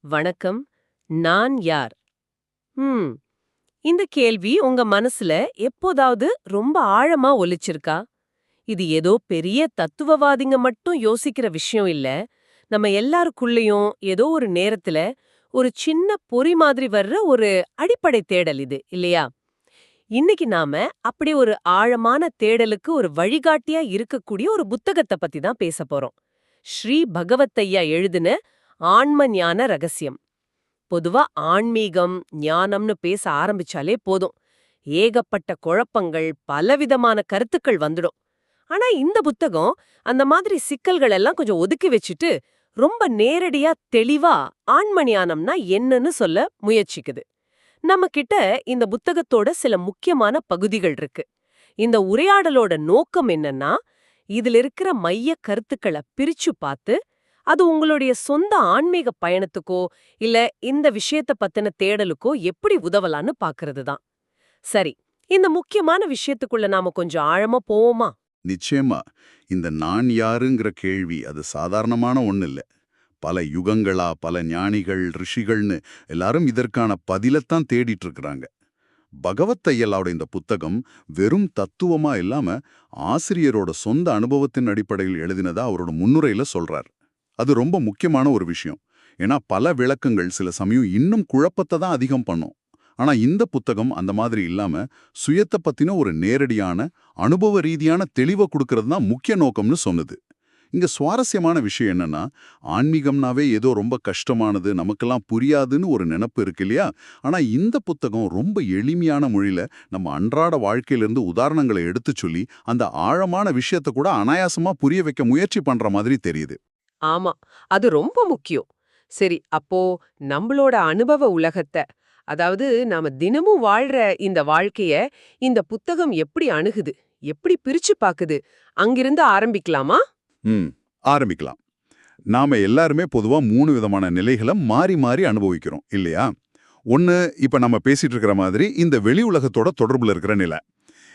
வணக்கம். நான் யார்? ம். இந்த கேள்வி உங்க மனசுல எப்போதாவது ரொம்ப ஆழமா ஒலிச்சிருக்கா? இது ஏதோ பெரிய தத்துவவாதிங்க மட்டும் யோசிக்கிற விஷயம் இல்ல. நம்ம எல்லாருக்குள்ளயும் ஏதோ ஒரு நேரத்துல ஒரு சின்ன பொறி மாதிரி வர்ற ஒரு அடிப்படை தேடல் இது, இல்லையா? இன்னைக்கு நாம அப்படி ஒரு ஆழமான தேடலுக்கு ஒரு வழிகாட்டியா இருக்கக்கூடிய ஒரு புத்தகத்த பத்தி தான் பேசப் போறோம். ஸ்ரீ பகவத்தையா எழுதின ஆன்ம ஞான ரகசியம். பொதுவா ஆன்மீகம், ஞானம்னு பேச ஆரம்பிச்சாலே போதும். ஏகப்பட்ட குழப்பங்கள், பலவிதமான கருத்துக்கள் வந்துடும். ஆனா இந்த புத்தகம் அந்த மாதிரி சிக்கல்கள் எல்லாம் கொஞ்சம் ஒதுக்கி வச்சுட்டு, ரொம்ப நேரடியா தெளிவா ஆன்ம ஞானம்னா என்னன்னு சொல்ல முயற்சிக்குது. நம்ம கிட்ட இந்த புத்தகத்தோட சில முக்கியமான பகுதிகள் இருக்கு. இந்த உரையாடலோட நோக்கம் என்னன்னா, இதுல இருக்கிற மைய கருத்துக்கள பிரிச்சு பார்த்து அது உங்களுடைய சொந்த ஆன்மீக பயணத்துக்கோ இல்ல இந்த விஷயத்த பத்தின தேடலுக்கோ எப்படி உதவலான்னு பாக்குறது தான். சரி, இந்த முக்கியமான விஷயத்துக்குள்ள நாம கொஞ்சம் ஆழமா போவோமா? நிச்சயமா. இந்த நான் யாருங்கிற கேள்வி அது சாதாரணமான ஒண்ணு இல்ல. பல யுகங்களா, பல ஞானிகள், ரிஷிகள்னு எல்லாரும் இதற்கான பதிலத்தான் தேடிட்டு இருக்கிறாங்க. பகவத் ஐயலாவோட இந்த புத்தகம் வெறும் தத்துவமா இல்லாம ஆசிரியரோட சொந்த அனுபவத்தின் அடிப்படையில் எழுதினதா அவரோட முன்னுரையில சொல்றார். அது ரொம்ப முக்கியமான ஒரு விஷயம். ஏன்னா பல விளக்கங்கள் சில சமயம் இன்னும் குழப்பத்தை தான் அதிகம் பண்ணும். ஆனா இந்த புத்தகம் அந்த மாதிரி இல்லாம சுயத்தை பத்தின ஒரு நேரடியான அனுபவ ரீதியான தெளிவை கொடுக்கறது தான் முக்கிய நோக்கம்னு சொன்னது. இங்க சுவாரஸ்யமான விஷயம் என்னன்னா, ஆன்மீகம்னாவே ஏதோ ரொம்ப கஷ்டமானது, நமக்கெல்லாம் புரியாதுன்னு ஒரு நினைப்பு இருக்கு இல்லையா? ஆனா இந்த புத்தகம் ரொம்ப எளிமையான மொழியில நம்ம அன்றாட வாழ்க்கையிலிருந்து உதாரணங்களை எடுத்துச் சொல்லி அந்த ஆழமான விஷயத்தை கூட அனாயாசமா புரிய வைக்க முயற்சி பண்ற மாதிரி தெரியுது. ஆமா, அது ரொம்ப முக்கியம். சரி, அப்போ நம்மளோட அனுபவ உலகத்த, அதாவது நாம தினமும் வாழ்ற இந்த வாழ்க்கைய இந்த புத்தகம் எப்படி அணுகுது, எப்படி பிரிச்சு பாக்குது, அங்கிருந்து ஆரம்பிக்கலாமா? ம் ஆரம்பிக்கலாம். நாம எல்லாருமே பொதுவா 3 விதமான நிலைகளை மாறி மாறி அனுபவிக்கிறோம் இல்லையா? ஒண்ணு, இப்ப நம்ம பேசிட்டு இருக்கிற மாதிரி இந்த வெளி உலகத்தோட தொடர்புல இருக்கிற நிலை.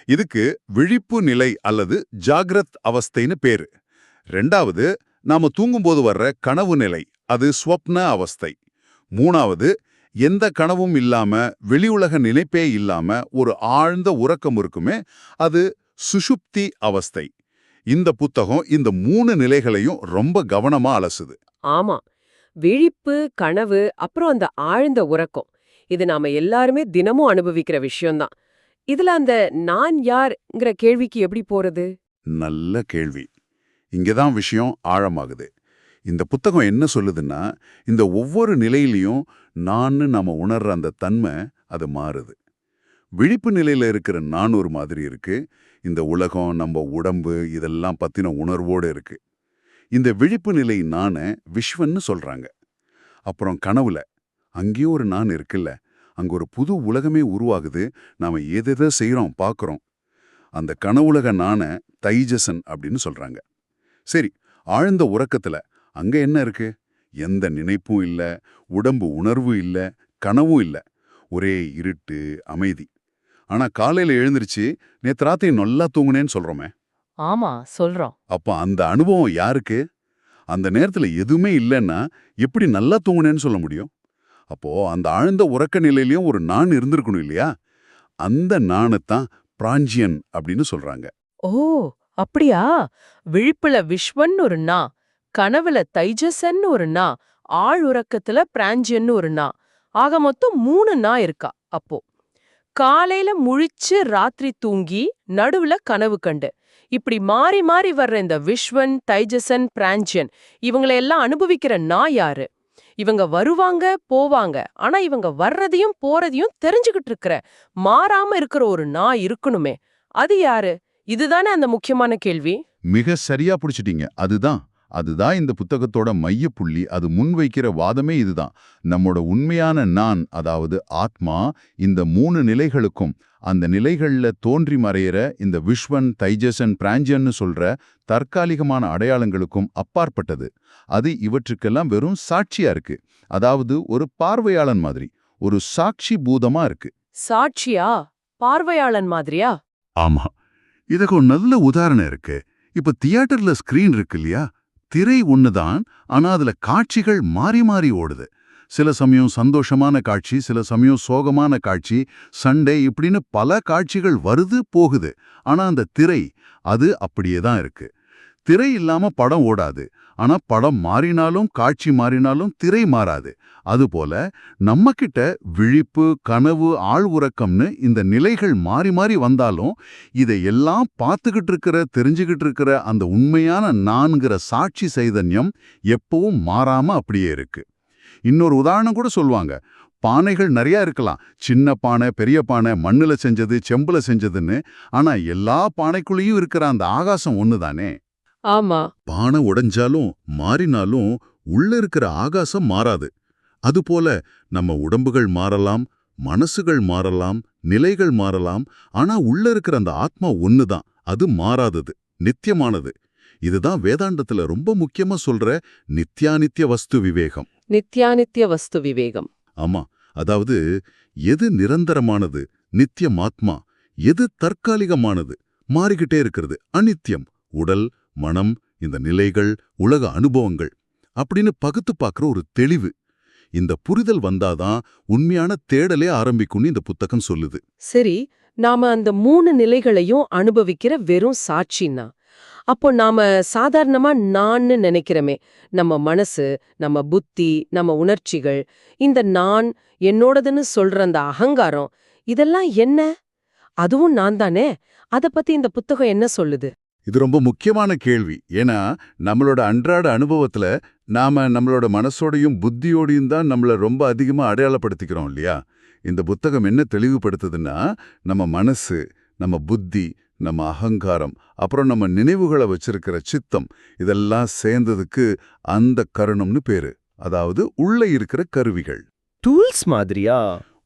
இதுக்கு விழிப்பு நிலை அல்லது ஜாக்ரத் அவஸ்தைன்னு பேரு. 2வது, நாம தூங்கும்போது வர்ற கனவு நிலை, அது ஸ்வப்ன அவஸ்தை. 3வது, எந்த கனவும் இல்லாம வெளியுலக நினைப்பே இல்லாம ஒரு ஆழ்ந்த உறக்கம் இருக்குமே, அது சுஷுப்தி அவஸ்தை. இந்த புத்தகம் இந்த 3 நிலைகளையும் ரொம்ப கவனமா அலசுது. ஆமா. விழிப்பு, கனவு, அப்புறம் அந்த ஆழ்ந்த உறக்கம். இது நாம எல்லாருமே தினமும் அனுபவிக்கிற விஷயம்தான். இதுல அந்த நான் யார்ங்கிற கேள்விக்கு எப்படி போறது? நல்ல கேள்வி. இங்கதான் விஷயம் ஆழமாகுது. இந்த புத்தகம் என்ன சொல்லுதுன்னா, இந்த ஒவ்வொரு நிலையிலையும் நான்னு நாம உணர்ற அந்த தன்மை அது மாறுது. விழிப்பு நிலையில இருக்கிற நான் ஒரு மாதிரி இருக்கு. இந்த உலகம், நம்ம உடம்பு இதெல்லாம் பத்தின உணர்வோடு இருக்கு. இந்த விழிப்பு நிலை நான விஸ்வன்னு சொல்றாங்க. அப்புறம் கனவுல அங்கேயும் ஒரு நான் இருக்குல்ல, அங்க ஒரு புது உலகமே உருவாகுது. நாம ஏதேதோ செய்றோம், பார்க்கறோம். அந்த கனவுலக நான தைஜசன் அப்படின்னு சொல்றாங்க. சரி, ஆழ்ந்த உறக்கத்துல அங்க என்ன இருக்கு? எந்த நினைப்பும் இல்ல, உடம்பு உணர்வு இல்ல, கனவும் இல்ல. ஒரே இருட்டு, அமைதி. ஆனா காலையில எழுந்திருச்சு நேத்து ராத்திரி நல்லா தூங்குனேன்னு சொல்றோமே. ஆமா, சொல்றோம். அப்ப அந்த அனுபவம் யாருக்கு? அந்த நேரத்துல எதுவுமே இல்லைன்னா எப்படி நல்லா தூங்குனேன்னு சொல்ல முடியும்? அப்போ அந்த ஆழ்ந்த உறக்க நிலையிலயும் ஒரு நான் இருந்திருக்கணும் இல்லையா? அந்த நாணத்தான் பிராஞ்சியன் அப்படின்னு சொல்றாங்க. ஓ! அப்படியா? விழிப்புல விஸ்வன்னு ஒரு நா, கனவுல தைஜசன்னு ஒரு நா, ஆழுறக்கத்துல பிராஞ்சியன்னு ஒரு நா. ஆக மொத்தம் 3 நா இருக்கா அப்போ. காலையில முழிச்சு ராத்திரி தூங்கி நடுவுல கனவு கண்டு. இப்படி மாறி மாறி வர்ற இந்த விஸ்வன், தைஜசன், பிராஞ்சியன் இவங்களை எல்லாம் அனுபவிக்கிற நான் யாரு? இவங்க வருவாங்க, போவாங்க. ஆனா இவங்க வர்றதையும் போறதையும் தெரிஞ்சுகிட்டு இருக்கிற, மாறாம இருக்கிற ஒரு நான் இருக்கணுமே. அது யாரு? இதுதானே அந்த முக்கியமான கேள்வி. மிக சரியா புடிச்சிட்டீங்க. அதுதான் இந்த புத்தகத்தோட மையப்புள்ளி. அது முன்வைக்கிற வாதமே இதுதான். நம்மோட உண்மையான நான், அதாவது ஆத்மா, இந்த 3 நிலைகளுக்கும், அந்த நிலைகள்ல தோன்றி மறையிற இந்த விஸ்வன், தைஜசன், பிராஞ்சியன்னு சொல்ற தற்காலிகமான அடையாளங்களுக்கும் அப்பாற்பட்டது. அது இவற்றுக்கெல்லாம் வெறும் சாட்சியா இருக்கு. அதாவது ஒரு பார்வையாளன் மாதிரி, ஒரு சாட்சி பூதமா இருக்கு. சாட்சியா? பார்வையாளன் மாதிரியா? ஆமா. இதுக்கு ஒரு நல்ல உதாரணம் இருக்கு. இப்ப தியேட்டர்ல ஸ்கிரீன் இருக்கு இல்லையா? திரை ஒண்ணுதான், ஆனா அதுல காட்சிகள் மாறி மாறி ஓடுது. சில சமயம் சந்தோஷமான காட்சி, சில சமயம் சோகமான காட்சி, சண்டை இப்படின்னு பல காட்சிகள் வருது போகுது. ஆனா அந்த திரை அது அப்படியே தான் இருக்கு. திரை இல்லாம படம் ஓடாது. ஆனா படம் மாறினாலும் காட்சி மாறினாலும் திரை மாறாது. அதுபோல நம்மகிட்ட விழிப்பு, கனவு, ஆழ் உறக்கம்னு இந்த நிலைகள் மாறி மாறி வந்தாலும் இதையெல்லாம் பார்த்துக்கிட்டு இருக்கிற, தெரிஞ்சுக்கிட்டு இருக்கிற அந்த உண்மையான நான்கிற சாட்சி சைதன்யம் எப்பவும் மாறாம அப்படியே இருக்கு. இன்னொரு உதாரணம் கூட சொல்லுவாங்க. பானைகள் நிறைய இருக்கலாம். சின்ன பானை, பெரிய பானை, மண்ணுல செஞ்சது, செம்புல செஞ்சதுன்னு. ஆனா எல்லா பானைக்குள்ளேயும் இருக்கிற அந்த ஆகாசம் ஒண்ணுதானே. ஆமா. பானை உடைஞ்சாலும் மாறினாலும் உள்ள இருக்கிற ஆகாசம் மாறாது. அதுபோல நம்ம உடம்புகள் மாறலாம், மனசுகள் மாறலாம், நிலைகள் மாறலாம். ஆனா உள்ள இருக்கிற அந்த ஆத்மா ஒண்ணுதான். அது மாறாதது, நித்தியமானது. இதுதான் வேதாந்தத்துல ரொம்ப முக்கியமா சொல்ற நித்யானித்ய வஸ்து விவேகம். நித்யானித்ய வஸ்து விவேகம். ஆமா, அதாவது எது நிரந்தரமானது, நித்தியமாத்மா, எது தற்காலிகமானது, மாறிக்கிட்டே இருக்கிறது, அநித்தியம், உடல், மனம், இந்த நிலைகள், உலக அனுபவங்கள் அப்படின்னு பகுத்து பார்க்குற ஒரு தெளிவு. இந்த புரிதல் வந்தாதான் உண்மையான தேடலே ஆரம்பிக்கும்னு இந்த புத்தகம் சொல்லுது. சரி, நாம அந்த 3 நிலைகளையும் அனுபவிக்கிற வெறும் சாட்சின்னா, அப்போ நாம சாதாரணமா நான்னு நினைக்கிறோமே, நம்ம மனசு, நம்ம புத்தி, நம்ம உணர்ச்சிகள், இந்த நான், என்னோடதுன்னு சொல்ற அந்த அகங்காரம், இதெல்லாம் என்ன? அதுவும் நான் தானே? அத பத்தி இந்த புத்தகம் என்ன சொல்லுது? இது ரொம்ப முக்கியமான கேள்வி. ஏன்னா நம்மளோட அன்றாட அனுபவத்துல நாம நம்மளோட மனசோடையும் புத்தியோடையும் தான் நம்மள ரொம்ப அதிகமா அடையாளப்படுத்திக்கிறோம் இல்லையா? இந்த புத்தகம் என்ன தெளிவுபடுத்துதுன்னா, நம்ம மனசு, நம்ம புத்தி, நம்ம அகங்காரம், அப்புறம் நம்ம நினைவுகளை வச்சிருக்கிற சித்தம், இதெல்லாம் சேர்ந்ததுக்கு அந்த கரணம்னு பேரு. அதாவது உள்ள இருக்கிற கருவிகள். டூல்ஸ் மாதிரியா?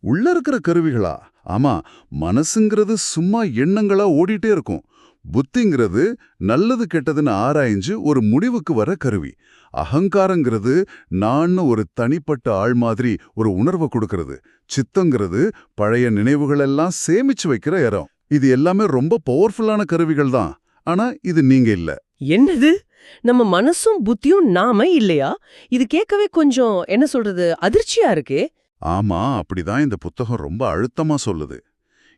உள்ள இருக்கிற கருவிகளா? ஆமா, மனசுங்கிறது சும்மா எண்ணங்களா ஓடிட்டே இருக்கும். புத்திங்கிறது நல்லது கெட்டதுன்னு ஆராய்ஞ்சு ஒரு முடிவுக்கு வர கருவி. அகங்காரங்கிறது நான் ஒரு தனிப்பட்ட ஆள் மாதிரி ஒரு உணர்வை கொடுக்கறது. சித்தங்கிறது பழைய நினைவுகளெல்லாம் சேமிச்சு வைக்கிற இடம். இது எல்லாமே ரொம்ப பவர்ஃபுல்லான கருவிகள் தான். ஆனா இது நீங்க இல்ல. என்னது? நம்ம மனசும் புத்தியும் நாம இல்லையா? இது கேட்கவே கொஞ்சம் என்ன சொல்றது, அதிர்ச்சியா இருக்கே. ஆமா, அப்படிதான் இந்த புத்தகம் ரொம்ப அழுத்தமா சொல்லுது.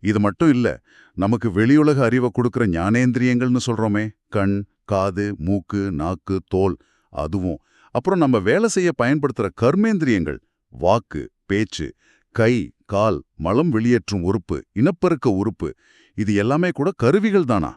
இது மட்டும் இல்ல, நமக்கு வெளியுலக அறிவை கொடுக்கிற ஞானேந்திரியங்கள்னு சொல்றோமே, கண், காது, மூக்கு, நாக்கு, தோல், அதுவும். அப்புறம் நம்ம வேலை செய்ய பயன்படுத்துற கர்மேந்திரியங்கள், வாக்கு, பேச்சு, கை, கால், மலம் வெளியேற்றும் உறுப்பு, இனப்பெருக்க உறுப்பு, இது எல்லாமே கூட கருவிகள் தானா?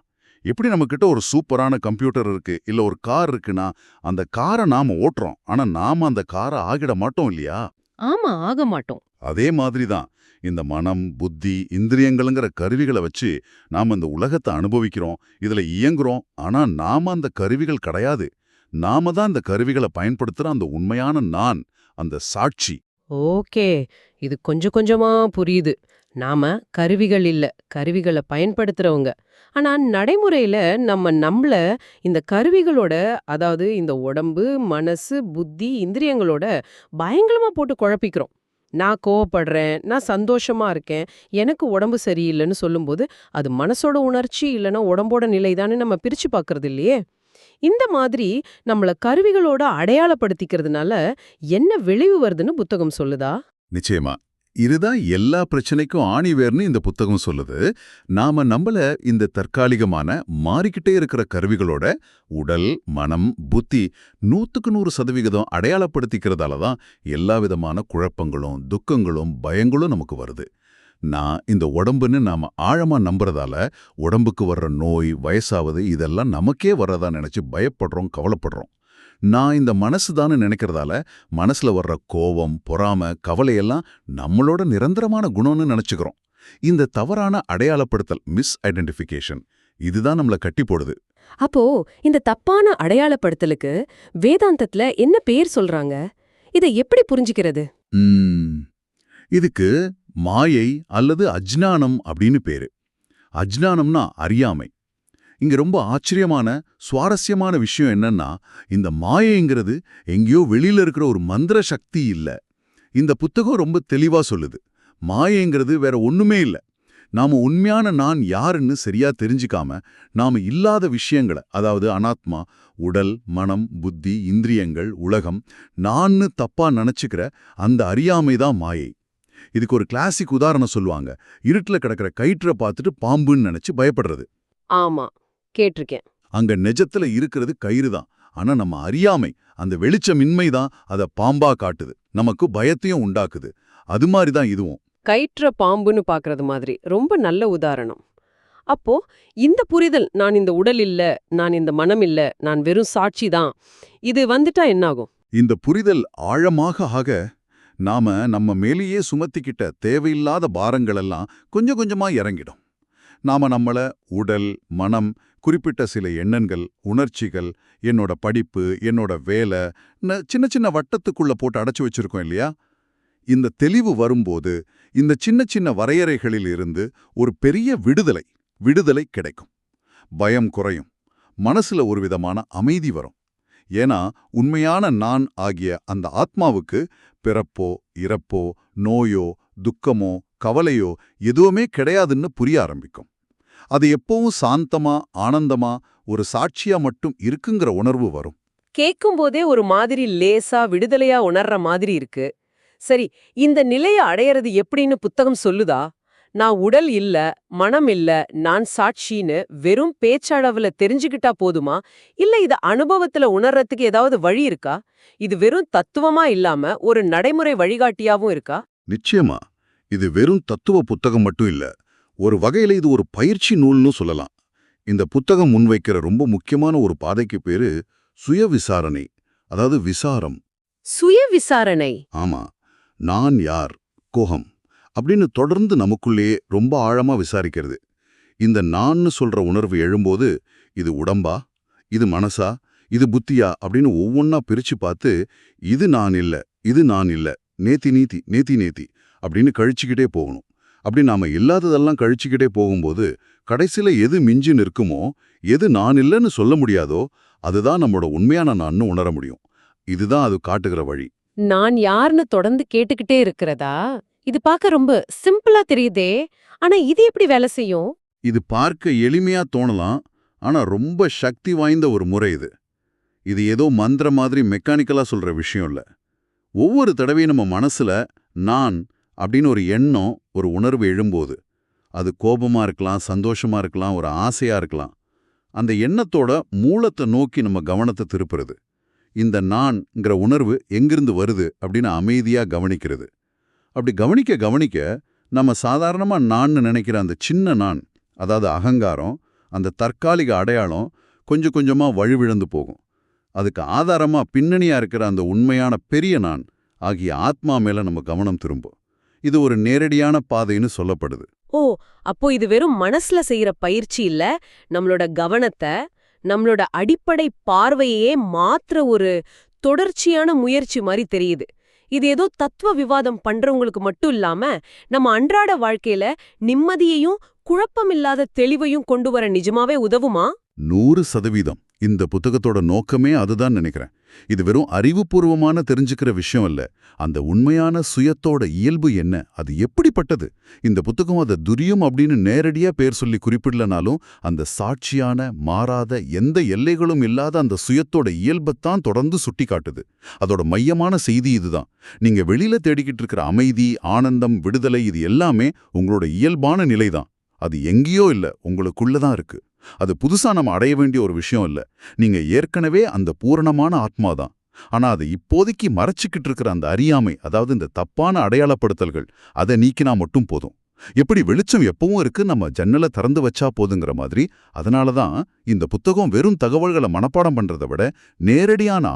எப்படி நம்மக்கிட்ட ஒரு சூப்பரான கம்ப்யூட்டர் இருக்கு, இல்ல ஒரு கார் இருக்குன்னா, அந்த காரை நாம ஓட்டுறோம். ஆனா நாம அந்த காரை ஆகிட மாட்டோம் இல்லையா? ஆமா, ஆக மாட்டோம். அதே மாதிரி தான் இந்த மனம், புத்தி, இந்திரியங்கள்ங்கிற கருவிகளை வச்சு நாம இந்த உலகத்தை அனுபவிக்கிறோம், இதுல இயங்குறோம். ஆனா நாம அந்த கருவிகள் கிடையாது. நாம தான் இந்த கருவிகளை பயன்படுத்துற அந்த உண்மையான நான், அந்த சாட்சி. ஓகே, இது கொஞ்சம் கொஞ்சமா புரியுது. நாம கருவிகள் இல்ல, கருவிகளை பயன்படுத்துறவங்க. ஆனா நடைமுறையில நம்மள இந்த கருவிகளோட, அதாவது இந்த உடம்பு, மனசு, புத்தி, இந்திரியங்களோட பயங்கரமா போட்டு குழப்பிக்கிறோம். நான் கோவப்படுறேன், நான் சந்தோஷமா இருக்கேன், எனக்கு உடம்பு சரியில்லைன்னு சொல்லும்போது அது மனசோட உணர்ச்சி இல்லைன்னா உடம்போட நிலைதான்னு நம்ம பிரிச்சு பார்க்கறது இல்லையே. இந்த மாதிரி நம்மள கருவிகளோட அடையாளப்படுத்திக்கிறதுனால என்ன விளைவு வருதுன்னு புத்தகம் சொல்லுதா? நிச்சயமா. இதுதான் எல்லா பிரச்சனைக்கும் ஆணிவேர்னு இந்த புத்தகம் சொல்லுது. நாம நம்மள இந்த தற்காலிகமான மாறிக்கிட்டே இருக்கிற கருவிகளோட உடல், மனம், புத்தி 100% அடையாளப்படுத்திக்கிறதால தான் எல்லா விதமான குழப்பங்களும், துக்கங்களும், பயங்களும் நமக்கு வருது. நான் இந்த உடம்புன்னு நாம ஆழமா நம்புறதால உடம்புக்கு வர்ற நோய், வயசாவது இதெல்லாம் நமக்கே வர்றதா நினைச்சு பயப்படுறோம், கவலைப்படுறோம். நான் இந்த மனசுதான்னு நினைக்கிறதால மனசுல வர்ற கோவம், பொறாம, கவலையெல்லாம் நம்மளோட நிரந்தரமான குணம்னு நினைச்சுக்கிறோம். இந்த தவறான அடையாளப்படுத்தல், மிஸ் ஐடென்டிஃபிகேஷன், இதுதான் நம்மள கட்டி போடுது. அப்போ இந்த தப்பான அடையாளப்படுத்தலுக்கு வேதாந்தத்துல என்ன பேர் சொல்றாங்க? இதை எப்படி புரிஞ்சுக்கிறது? இதுக்கு மாயை அல்லது அஜ்ஞானம் அப்படின்னு பேரு. அஜ்ஞானம்னா அறியாமை. இங்க ரொம்ப ஆச்சரியமான, சுவாரஸ்யமான விஷயம் என்னன்னா, இந்த மாயைங்கிறது எங்கேயோ வெளியில இருக்கிற ஒரு மந்திர சக்தி இல்ல. இந்த புத்தகம் ரொம்ப தெளிவா சொல்லுது. மாயைங்கிறது வேற ஒண்ணுமே இல்ல. நாம உண்மையான நான் யாருன்னு சரியா தெரிஞ்சுக்காம நாம இல்லாத விஷயங்களை, அதாவது அனாத்மா, உடல், மனம், புத்தி, இந்திரியங்கள், உலகம், நான்னு தப்பா நினைச்சுக்கிற அந்த அறியாமைதான் மாயை. இதுக்கு ஒரு கிளாசிக் உதாரணம் சொல்லுவாங்க. இருட்டுல கிடக்கிற கயிற்றை பார்த்துட்டு பாம்புன்னு நினைச்சு பயப்படுறது. ஆமா, கேட்டிருக்கேன். அங்க நெஜத்துல இருக்கிறது கயிறு தான். ஆனா நம்ம அறியாமை, அந்த வெளிச்சமின்மை தான் அதை பாம்பா காட்டுது, நமக்கு பயத்தையும் உண்டாக்குது. அது மாதிரி தான் இதுவும். கயிற்ற பாம்புன்னு பாக்குறது மாதிரி ரொம்ப நல்ல உதாரணம். அப்போ இந்த புரிதல், நான் இந்த உடல் இல்ல, நான் இந்த மனம் இல்ல, நான் வெறும் சாட்சி தான், இது வந்துட்டா என்னாகும்? இந்த புரிதல் ஆழமாக ஆக நாம நம்ம மேலேயே சுமத்திக்கிட்ட தேவையில்லாத பாரங்களெல்லாம் கொஞ்சம் கொஞ்சமா இறங்கிடும். நாம நம்மள உடல், மனம், குறிப்பிட்ட சில எண்ணங்கள், உணர்ச்சிகள், என்னோட படிப்பு, என்னோட வேலை, சின்ன சின்ன வட்டத்துக்குள்ள போட்டு அடைச்சு வச்சிருக்கோம் இல்லையா? இந்த தெளிவு வரும்போது இந்த சின்ன சின்ன வரையறைகளில் இருந்து ஒரு பெரிய விடுதலை கிடைக்கும். பயம் குறையும். மனசுல ஒரு விதமான அமைதி வரும். ஏன்னா உண்மையான நான் ஆகிய அந்த ஆத்மாவுக்கு பிறப்போ, இறப்போ, நோயோ, துக்கமோ, கவலையோ எதுவுமே கிடையாதுன்னு புரிய ஆரம்பிக்கும். அது எப்பவும் சாந்தமா, ஆனந்தமா, ஒரு சாட்சியா மட்டும் இருக்குங்கிற உணர்வு வரும். கேட்கும்போதே ஒரு மாதிரி லேசா விடுதலையா உணர்ற மாதிரி இருக்கு. சரி, இந்த நிலைய அடையறது எப்படின்னு புத்தகம் சொல்லுதா? நான் உடல் இல்ல, மனம் இல்ல, நான் சாட்சின்னு வெறும் பேச்சளவுல தெரிஞ்சுக்கிட்டா போதுமா? இல்ல இத அனுபவத்துல உணர்றதுக்கு ஏதாவது வழி இருக்கா? இது வெறும் தத்துவமா இல்லாம ஒரு நடைமுறை வழிகாட்டியாவும் இருக்கா? நிச்சயமா. இது வெறும் தத்துவ புத்தகம் மட்டும் இல்ல. ஒரு வகையில இது ஒரு பயிற்சி நூல்னு சொல்லலாம். இந்த புத்தகம் முன்வைக்கிற ரொம்ப முக்கியமான ஒரு பாதைக்கு பேரு சுய விசாரணை, அதாவது விசாரம். சுய விசாரணை. ஆமா. நான் யார், கோகம் அப்படின்னு தொடர்ந்து நமக்குள்ளேயே ரொம்ப ஆழமா விசாரிக்கிறது. இந்த நான்னு சொல்ற உணர்வு எழும்போது, இது உடம்பா, இது மனசா, இது புத்தியா அப்படின்னு ஒவ்வொன்னா பிரிச்சு பார்த்து, இது நான் இல்ல, இது நான் இல்ல, நேத்தி அப்படின்னு கழிச்சுக்கிட்டே போகணும். அப்படி நாம இல்லாததெல்லாம் கழிச்சுக்கிட்டே போகும்போது கடைசியில எது மிஞ்சி நிற்குமோ, எது நான் இல்லைன்னு சொல்ல முடியாதோ, அதுதான் நம்மளோட உண்மையான நான்னு உணர முடியும். இதுதான் அது காட்டுகிற வழி. நான் யார்னு தொடர்ந்து கேட்டுக்கிட்டே இருக்கிறதா? இது பார்க்க ரொம்ப சிம்பிளா தெரியுதே. ஆனா இது எப்படி வேலை செய்யும்? இது பார்க்க எளிமையா தோணலாம், ஆனா ரொம்ப சக்தி வாய்ந்த ஒரு முறை இது. இது ஏதோ மந்திர மாதிரி மெக்கானிக்கலா சொல்ற விஷயம் இல்ல. ஒவ்வொரு தடவையும் நம்ம மனசுல நான் அப்படின்னு ஒரு எண்ணம், ஒரு உணர்வு எழும்போது, அது கோபமா இருக்கலாம், சந்தோஷமா இருக்கலாம், ஒரு ஆசையா இருக்கலாம், அந்த எண்ணத்தோட மூலத்தை நோக்கி நம்ம கவனத்தை திருப்புறது. இந்த நான்ங்கிற உணர்வு எங்கிருந்து வருது அப்படின்னு அமைதியா கவனிக்கிறது. அப்படி கவனிக்க நம்ம சாதாரணமா நான்னு நினைக்கிற அந்த சின்ன நான், அதாவது அகங்காரம், அந்த தற்காலிக அடையாளம் கொஞ்சம் கொஞ்சமா வழுவிழந்து போகும். அதுக்கு ஆதாரமா பின்னணியா இருக்கிற அந்த உண்மையான பெரிய நான் ஆகிய ஆத்மா மேல நம்ம கவனம் திரும்பும். இது ஒரு நேரடியான பாதைன்னு சொல்லப்படுது. ஓ, அப்போ இது வெறும் மனசுல செய்யற பயிற்சி இல்ல, நம்மளோட கவனத்தை, நம்மளோட அடிப்படை பார்வையே மாற்ற ஒரு தொடர்ச்சியான முயற்சி மாதிரி தெரியுது. இது ஏதோ தத்துவ விவாதம் பண்றவங்களுக்கு மட்டும் இல்லாம, நம்ம அன்றாட வாழ்க்கையில நிம்மதியையும் குழப்பமில்லாத தெளிவையும் கொண்டு வர நிஜமாவே உதவுமா? 100% இந்த புத்தகத்தோட நோக்கமே அதுதான் நினைக்கிறேன். இது வெறும் அறிவுபூர்வமான தெரிஞ்சுக்கிற விஷயம் இல்ல. அந்த உண்மையான சுயத்தோட இயல்பு என்ன, அது எப்படிப்பட்டது. இந்த புத்தகம் அதை துரியம் அப்படின்னு நேரடியா பேர் சொல்லி குறிப்பிடலனாலும், அந்த சாட்சியான, மாறாத, எந்த எல்லைகளும் இல்லாத அந்த சுயத்தோட இயல்பத்தான் தொடர்ந்து சுட்டி காட்டுது. அதோட மையமான செய்தி இதுதான். நீங்க வெளியில தேடிக்கிட்டு இருக்கிற அமைதி, ஆனந்தம், விடுதலை, இது எல்லாமே உங்களோட இயல்பான நிலைதான். அது எங்கேயோ இல்ல, உங்களுக்குள்ளதான் இருக்கு. அது புதுசா நம்ம அடைய வேண்டிய ஒரு விஷயம் இல்ல. நீங்க ஏற்கனவே அந்த பூரணமான ஆத்மாதான். ஆனா அதை இப்போதைக்கு மறைச்சிக்கிட்டு இருக்கிற அந்த அறியாமை, அதாவது இந்த தப்பான அடையாளப்படுத்தல்கள், அதை நீக்கினா மட்டும் போதும். எப்படி வெளிச்சம் எப்பவும் இருக்கு, நம்ம ஜன்னலை திறந்து வச்சா போதுங்கிற மாதிரி. அதனாலதான் இந்த புத்தகம் வெறும் தகவல்களை மனப்பாடம் பண்றதை விட நேரடியான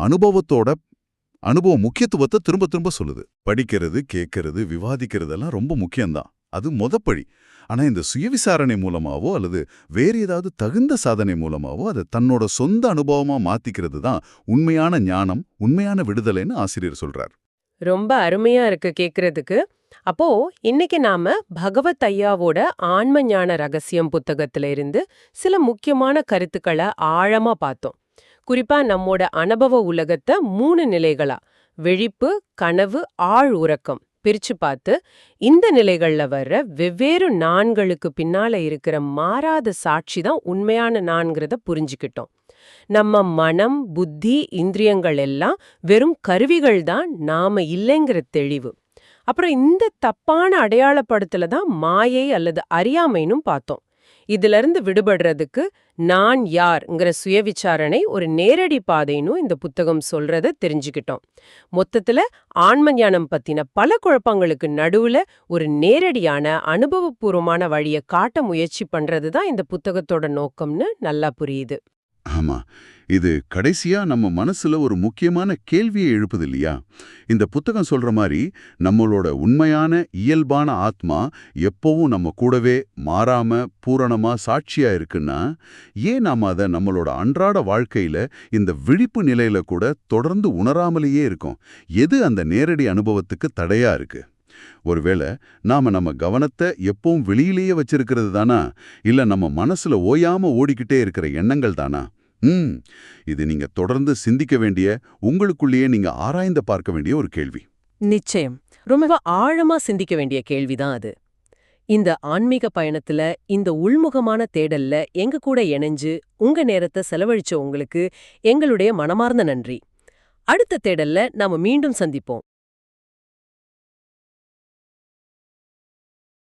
அனுபவ முக்கியத்துவத்தை திரும்ப திரும்ப சொல்லுது. படிக்கிறது, கேட்கறது, விவாதிக்கிறதெல்லாம் ரொம்ப முக்கியம்தான். அது மொதப்படி. ஆனா இந்த சுயவிசாரணை மூலமாவோ அல்லது வேறு ஏதாவது தகுந்த சாதனை மூலமாவோ அதை தன்னோட சொந்த அனுபவமா மாத்திக்கிறது தான் உண்மையான ஞானம், உண்மையான விடுதலைன்னு ஆசிரியர் சொல்றார். ரொம்ப அருமையா இருக்கு கேக்குறதுக்கு. அப்போ இன்னைக்கு நாம பகவத் ஐயாவோட ஆன்ம ஞான ரகசியம் புத்தகத்துல இருந்து சில முக்கியமான கருத்துக்களை ஆழமா பார்த்தோம். குறிப்பா நம்மோட அனுபவ உலகத்தை 3 நிலைகளா, விழிப்பு, கனவு, ஆழ் உறக்கம் பிரிச்சு பார்த்து இந்த நிலைகள்ல வர்ற வெவ்வேறு நான்களுக்கு பின்னால இருக்கிற மாறாத சாட்சி தான் உண்மையான நான்கிறத புரிஞ்சுக்கிட்டோம். நம்ம மனம், புத்தி, இந்திரியங்கள் எல்லாம் வெறும் கருவிகள் தான், நாம இல்லைங்கிற தெளிவு. அப்புறம் இந்த தப்பான அடையாளப்படுத்தல தான் மாயை அல்லது அறியாமைனும் பார்த்தோம். இதுல இருந்து விடுபடுறதுக்கு நான் யார்ங்கிற சுயவிசாரணை ஒரு நேரடி பாதைன்னு இந்த புத்தகம் சொல்றத தெரிஞ்சுக்கிட்டோம். மொத்தத்துல ஆன்ம ஞானம் பத்தின பல குழப்பங்களுக்கு நடுவுல ஒரு நேரடியான அனுபவபூர்வமான வழியை காட்ட முயற்சி பண்றது தான் இந்த புத்தகத்தோட நோக்கம்னு நல்லா புரியுது. ஆமா, இது கடைசியா நம்ம மனசுல ஒரு முக்கியமான கேள்வியை எழுப்புது இல்லையா? இந்த புத்தகம் சொல்ற மாதிரி நம்மளோட உண்மையான இயல்பான ஆத்மா எப்பவும் நம்ம கூடவே மாறாம பூரணமா சாட்சியா இருக்குன்னா, ஏன் நாம அதை நம்மளோட அன்றாட வாழ்க்கையில இந்த விழிப்பு நிலையில கூட தொடர்ந்து உணராமலேயே இருக்கோம்? எது அந்த நேரடி அனுபவத்துக்கு தடையா இருக்கு? ஒருவேளை நாம நம்ம கவனத்தை எப்பவும் வெளியிலேயே வச்சிருக்கிறது தானா, இல்ல நம்ம மனசுல ஓயாம ஓடிக்கிட்டே இருக்கிற எண்ணங்கள் தானா? இது நீங்க தொடர்ந்து சிந்திக்க வேண்டிய, உங்களுக்குள்ளேயே நீங்க ஆராய்ந்து பார்க்க வேண்டிய ஒரு கேள்வி. நிச்சயம், ரொம்ப ஆழமா சிந்திக்க வேண்டிய கேள்விதான் அது. இந்த ஆன்மீக பயணத்துல, இந்த உள்முகமான தேடல்ல எங்க கூட இணைஞ்சு உங்க நேரத்தை செலவழிச்ச உங்களுக்கு எங்களுடைய மனமார்ந்த நன்றி. அடுத்த தேடல்ல நாம மீண்டும் சந்திப்போம்.